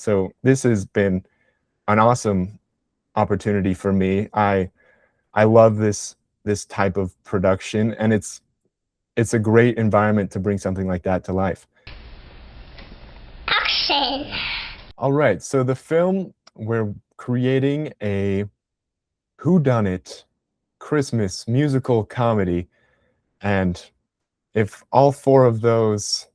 lot. So this has been an awesome opportunity for me. I love this type of production, and it's a great environment to bring something like that to life. Action! All right, so the film, we're creating a whodunit Christmas musical comedy, and if all four of those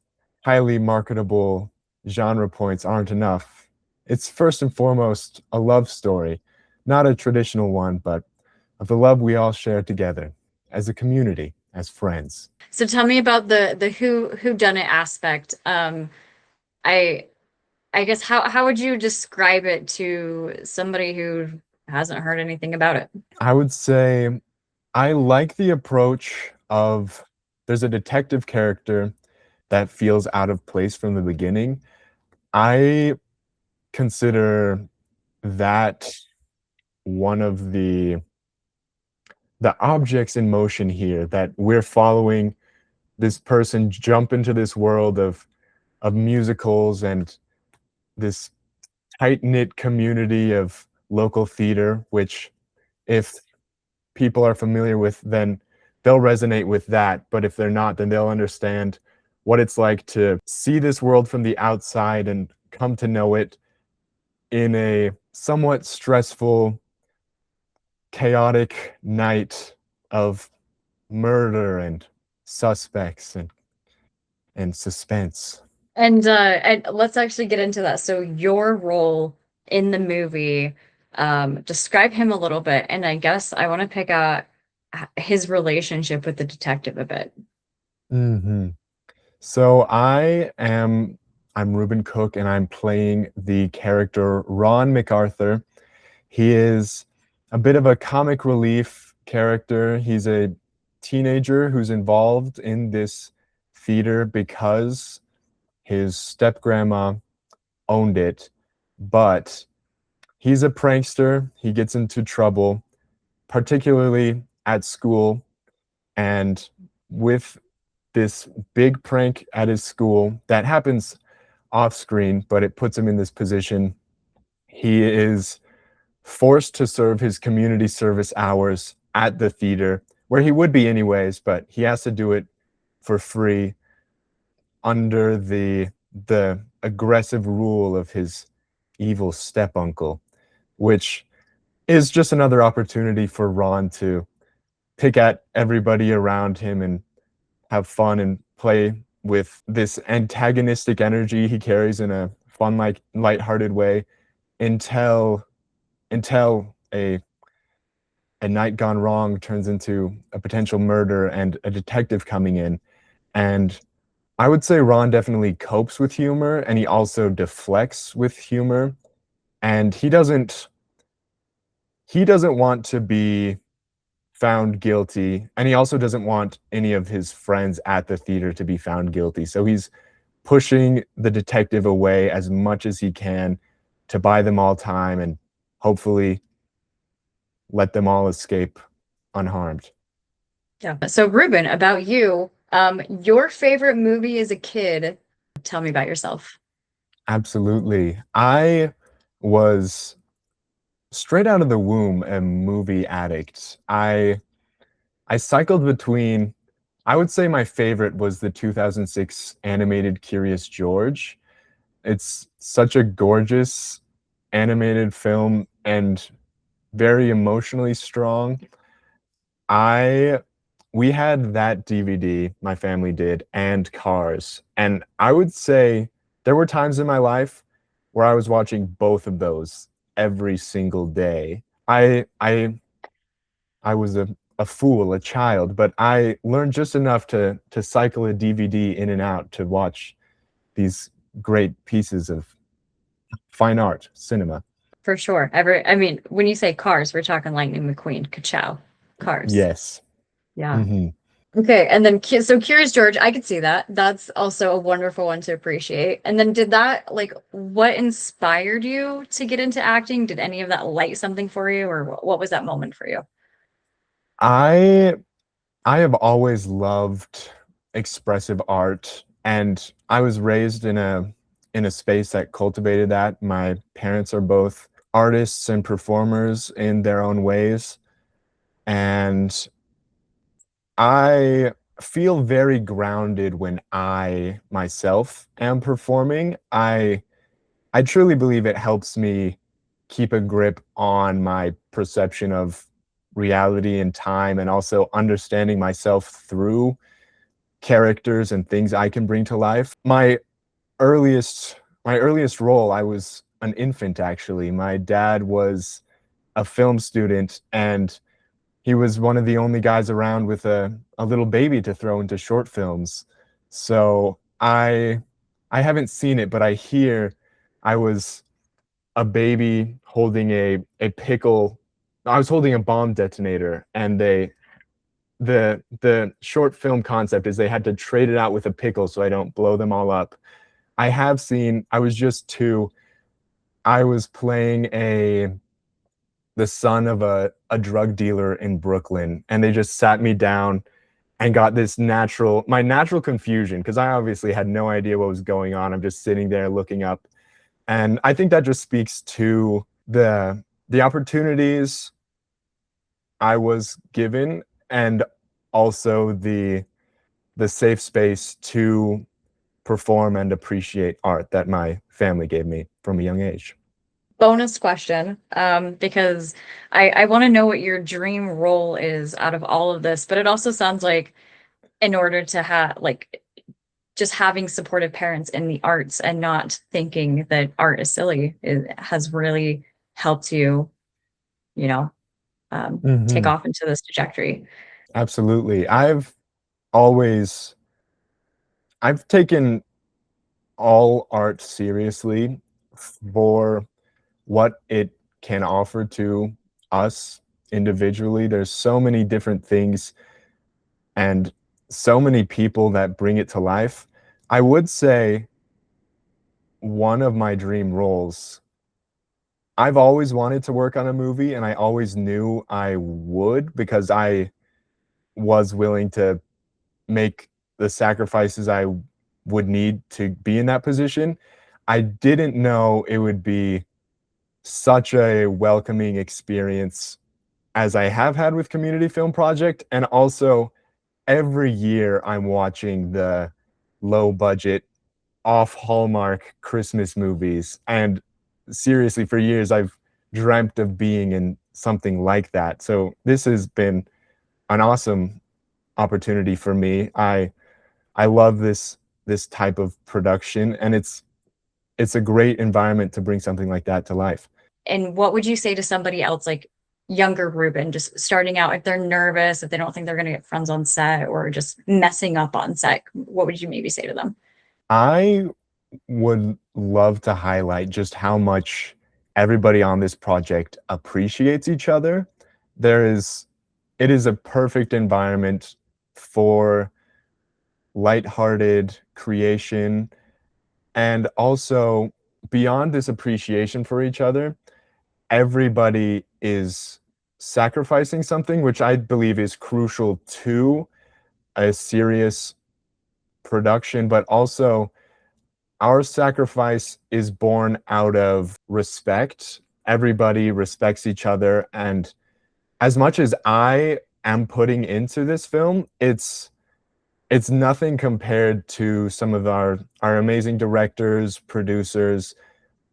highly marketable genre points aren't enough, it's first and foremost a love story, not a traditional one, but of the love we all share together as a community, as friends. So tell me about the who done it aspect. I I guess how would you describe it to somebody who hasn't heard anything about it? I would say I like the approach of there's a detective character that feels out of place from the beginning. I consider that one of the objects in motion here, that we're following this person jump into this world of musicals and this tight-knit community of local theater, which if people are familiar with, then they'll resonate with that. But if they're not, then they'll understand what it's like to see this world from the outside and come to know it in a somewhat stressful, chaotic night of murder and suspects and suspense. And let's actually get into that. So your role in the movie, describe him a little bit, and I guess I want to pick out his relationship with the detective a bit. Hmm. So I'm Reuben Cook, and I'm playing the character Ron MacArthur. He is a bit of a comic relief character. He's a teenager who's involved in this theater because his step-grandma owned it, but he's a prankster. He gets into trouble, particularly at school, and with this big prank at his school that happens off screen, but it puts him in this position. He is forced to serve his community service hours at the theater, where he would be anyways, but he has to do it for free under the aggressive rule of his evil step uncle, which is just another opportunity for Ron to pick at everybody around him and have fun and play with this antagonistic energy he carries in a fun, like lighthearted way until a night gone wrong turns into a potential murder and a detective coming in. And I would say Ron definitely copes with humor, and he also deflects with humor, and he doesn't want to be found guilty, and he also doesn't want any of his friends at the theater to be found guilty. So he's pushing the detective away as much as he can to buy them all time and hopefully let them all escape unharmed. Yeah. So Ruben, about you, your favorite movie as a kid. Tell me about yourself. Absolutely. I was straight out of the womb a movie addict. I cycled between, I would say my favorite was the 2006 animated Curious George. It's such a gorgeous animated film and very emotionally strong. I We had that DVD, my family did, and Cars. And I would say there were times in my life where I was watching both of those every single day. I was a fool, a child, but I learned just enough to cycle a DVD in and out to watch these great pieces of fine art, cinema. For sure. I mean, when you say Cars, we're talking Lightning McQueen, Ka-chow, Cars. Yes. Yeah. Hmm. Okay, and then so Curious George, I could see that. That's also a wonderful one to appreciate. And then did that like what inspired you to get into acting? Did any of that light something for you, or what was that moment for you? I I have always loved expressive art, and I was raised in a space that cultivated that. My parents are both artists and performers in their own ways, and I feel very grounded when I myself am performing. I truly believe it helps me keep a grip on my perception of reality and time, and also understanding myself through characters and things I can bring to life. Earliest my earliest role, I was an infant actually. My dad was a film student, and he was one of the only guys around with a little baby to throw into short films. So I haven't seen it, but I hear I was a baby holding a pickle. I was holding a bomb detonator, and the short film concept is they had to trade it out with a pickle so I don't blow them all up. I have seen, I was just 2. I was playing the son of a drug dealer in Brooklyn, and they just sat me down and got this my natural confusion, because I obviously had no idea what was going on. I'm just sitting there looking up. And I think that just speaks to the opportunities I was given, and also the safe space to perform and appreciate art that my family gave me from a young age. Bonus question, because I want to know what your dream role is out of all of this, but it also sounds like in order to have like just having supportive parents in the arts and not thinking that art is silly has really helped you, you know, take Mhm. off into this trajectory. Absolutely. Always I've taken all art seriously for what it can offer to us individually. There's so many different things and so many people that bring it to life. I would say one of my dream roles, I've always wanted to work on a movie, and I always knew I would, because I was willing to make the sacrifices I would need to be in that position. I didn't know it would be such a welcoming experience as I have had with Community Film Project, and also every year I'm watching the low budget, off Hallmark Christmas movies, and seriously, for years I've dreamt of being in something like that. So this has been an awesome opportunity for me. I love this type of production, and it's a great environment to bring something like that to life. And what would you say to somebody else, like younger Reuben, just starting out, if they're nervous, if they don't think they're going to get friends on set or just messing up on set, what would you maybe say to them? I would love to highlight just how much everybody on this project appreciates each other. There is it is a perfect environment for lighthearted creation, and also beyond this appreciation for each other, everybody is sacrificing something, which I believe is crucial to a serious production, but also our sacrifice is born out of respect. Everybody respects each other, and as much as I am putting into this film, it's nothing compared to some of our amazing directors, producers,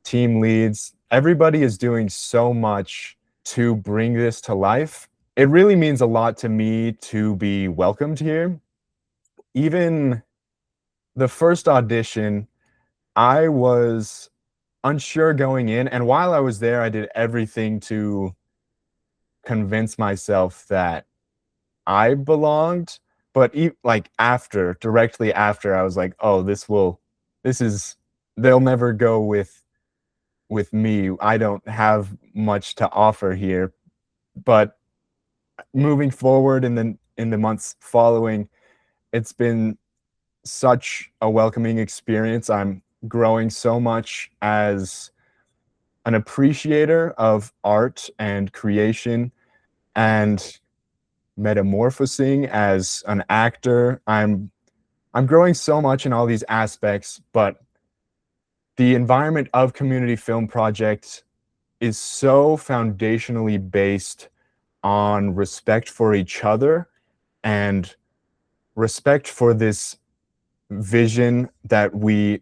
team leads. Everybody is doing so much to bring this to life. It really means a lot to me to be welcomed here. Even the first audition, I was unsure going in, and while I was there, I did everything to convince myself that I belonged. But like directly after, I was like, "Oh, this is they'll never go with me. I don't have much to offer here." But moving forward in the months following, it's been such a welcoming experience. I'm growing so much as an appreciator of art and creation, and metamorphosing as an actor. I'm growing so much in all these aspects, but the environment of Community Film Project is so foundationally based on respect for each other and respect for this vision that we're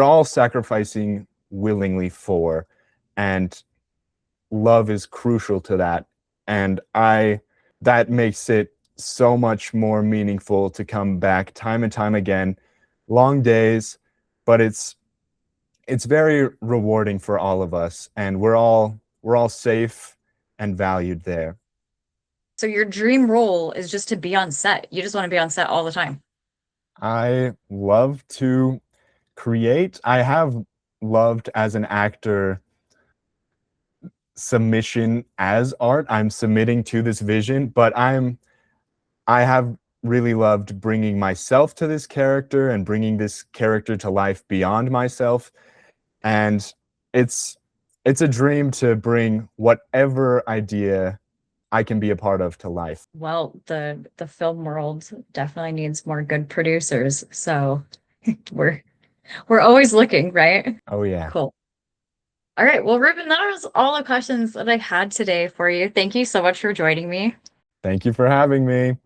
all sacrificing willingly for, and love is crucial to that. And I that makes it so much more meaningful to come back time and time again. Long days, but it's very rewarding for all of us, and we're all safe and valued there. So your dream role is just to be on set. You just want to be on set all the time. I love to create. I have loved as an actor submission as art. I'm submitting to this vision, but I have really loved bringing myself to this character and bringing this character to life beyond myself. And it's it's a dream to bring whatever idea I can be a part of to life. Well, the film world definitely needs more good producers. So we're we're always looking, right? Oh yeah. Cool. All right. Well, Ruben, that was all the questions that I had today for you. Thank you so much for joining me. Thank you for having me.